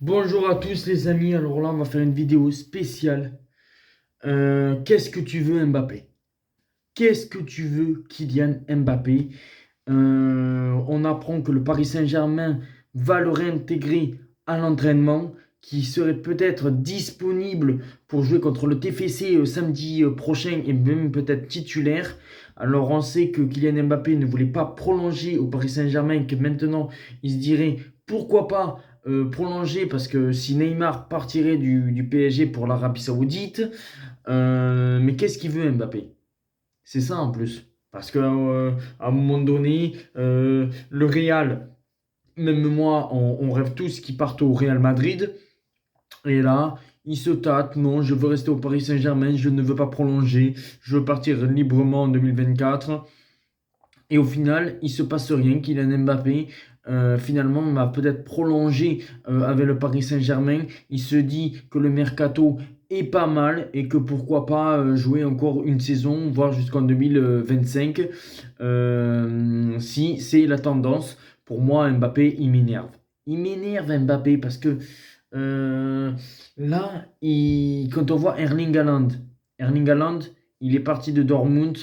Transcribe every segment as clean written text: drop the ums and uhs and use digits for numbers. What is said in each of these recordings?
Bonjour à tous les amis, alors là on va faire une vidéo spéciale. Qu'est-ce que tu veux Mbappé? Qu'est-ce que tu veux Kylian Mbappé? On apprend que le Paris Saint-Germain va le réintégrer à l'entraînement, qui serait peut-être disponible pour jouer contre le TFC samedi prochain et même peut-être titulaire. Alors on sait que Kylian Mbappé ne voulait pas prolonger au Paris Saint-Germain, que maintenant il se dirait pourquoi pas prolonger parce que si Neymar partirait du PSG pour l'Arabie Saoudite, mais qu'est-ce qu'il veut Mbappé? C'est ça en plus. Parce qu'à à un moment donné, le Real, même moi, on rêve tous qu'ils partent au Real Madrid. Et là, il se tâte. Non, je veux rester au Paris Saint-Germain. Je ne veux pas prolonger. Je veux partir librement en 2024. Et au final, il se passe rien. Kylian Mbappé, finalement, va peut-être prolonger avec le Paris Saint-Germain. Il se dit que le mercato est pas mal et que pourquoi pas jouer encore une saison, voire jusqu'en 2025. Si c'est la tendance, pour moi, Mbappé, il m'énerve. Il m'énerve Mbappé parce que euh, là, quand on voit Erling Haaland, il est parti de Dortmund.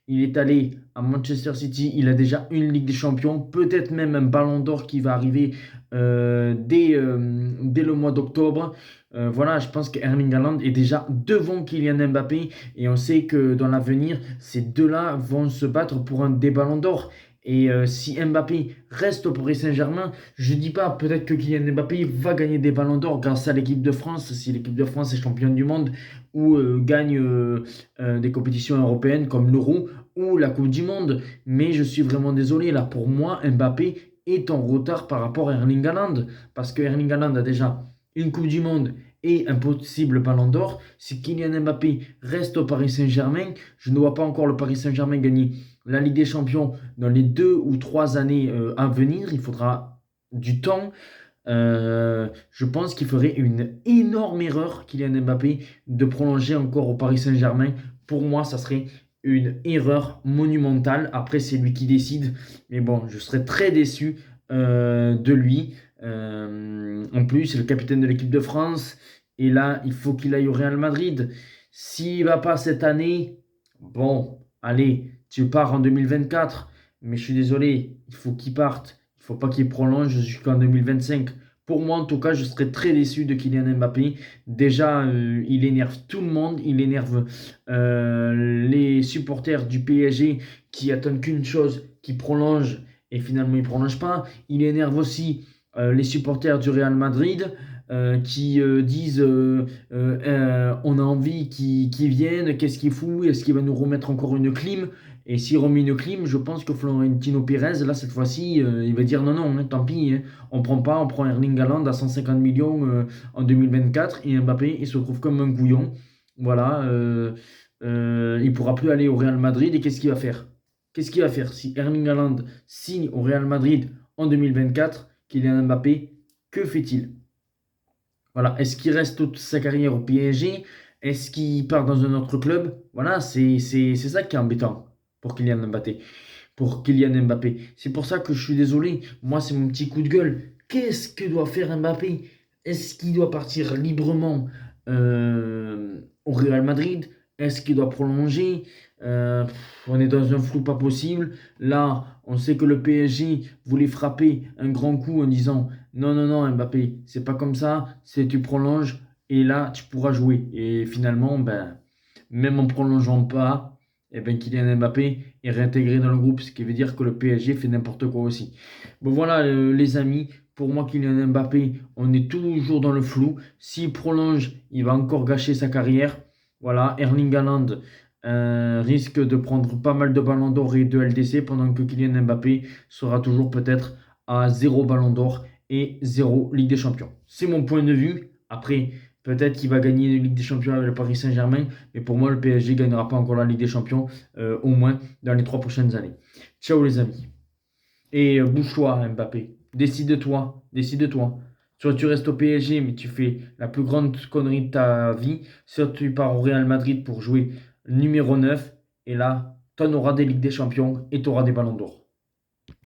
Il est allé à Manchester City. Il a déjà une Ligue des Champions, peut-être même un Ballon d'Or qui va arriver dès le mois d'octobre. Voilà, je pense qu'Erling Haaland est déjà devant Kylian Mbappé. Et on sait que dans l'avenir, ces deux-là vont se battre pour un des Ballons d'Or. Et si Mbappé reste au Paris Saint-Germain, je ne dis pas peut-être que Kylian Mbappé va gagner des Ballons d'Or grâce à l'équipe de France, si l'équipe de France est championne du monde ou gagne des compétitions européennes comme l'Euro ou la Coupe du Monde. Mais je suis vraiment désolé, là pour moi, Mbappé est en retard par rapport à Erling Haaland. Parce que Erling Haaland a déjà une Coupe du Monde et un possible Ballon d'Or. Si Kylian Mbappé reste au Paris Saint-Germain, je ne vois pas encore le Paris Saint-Germain gagner la Ligue des Champions dans les 2 ou 3 années à venir. Il faudra du temps. Je pense qu'il ferait une énorme erreur, Kylian Mbappé, de prolonger encore au Paris Saint-Germain. Pour moi, ça serait une erreur monumentale. Après, c'est lui qui décide. Mais bon, je serais très déçu de lui. En plus, c'est le capitaine de l'équipe de France. Et là, il faut qu'il aille au Real Madrid. S'il va pas cette année, bon, allez, tu pars en 2024. Mais je suis désolé, il faut qu'il parte. Il faut pas qu'il prolonge jusqu'en 2025. Pour moi, en tout cas, je serais très déçu de Kylian Mbappé. Déjà, il énerve tout le monde. Il énerve les supporters du PSG qui attendent qu'une chose, qu'il prolonge. Et finalement, il ne prolonge pas. Il énerve aussi les supporters du Real Madrid qui disent on a envie qu'il vienne, qu'est-ce qu'il fout, est-ce qu'il va nous remettre encore une clim? Et s'il remet une clim, je pense que Florentino Pérez, là, cette fois-ci, il va dire non, non, hein, tant pis, hein, on prend pas, on prend Erling Haaland à 150 millions en 2024 et Mbappé, il se trouve comme un couillon. Voilà, il pourra plus aller au Real Madrid et qu'est-ce qu'il va faire? Qu'est-ce qu'il va faire si Erling Haaland signe au Real Madrid en 2024, Kylian Mbappé, que fait-il? Voilà, est-ce qu'il reste toute sa carrière au PSG? Est-ce qu'il part dans un autre club? Voilà, c'est ça qui est embêtant pour Kylian Mbappé. Pour Kylian Mbappé. C'est pour ça que je suis désolé. Moi, c'est mon petit coup de gueule. Qu'est-ce que doit faire Mbappé? Est-ce qu'il doit partir librement au Real Madrid? Est-ce qu'il doit prolonger? On est dans un flou pas possible. Là, on sait que le PSG voulait frapper un grand coup en disant non, non, non, Mbappé, c'est pas comme ça. C'est tu prolonges et là, tu pourras jouer. Et finalement, ben, même en prolongeant pas, eh ben, Kylian Mbappé est réintégré dans le groupe, ce qui veut dire que le PSG fait n'importe quoi aussi. Bon voilà les amis, pour moi Kylian Mbappé, on est toujours dans le flou. S'il prolonge, il va encore gâcher sa carrière. Voilà, Erling Haaland risque de prendre pas mal de ballons d'or et de LDC pendant que Kylian Mbappé sera toujours peut-être à 0 ballon d'or et 0 Ligue des Champions. C'est mon point de vue. Après, peut-être qu'il va gagner une Ligue des Champions avec le Paris Saint-Germain, mais pour moi, le PSG ne gagnera pas encore la Ligue des Champions, au moins dans les 3 prochaines années. Ciao les amis. Et bouge-toi, Mbappé. Décide-toi. Décide-toi. Soit tu restes au PSG, mais tu fais la plus grande connerie de ta vie. Soit tu pars au Real Madrid pour jouer numéro 9. Et là, tu en auras des Ligues des Champions et tu auras des ballons d'or.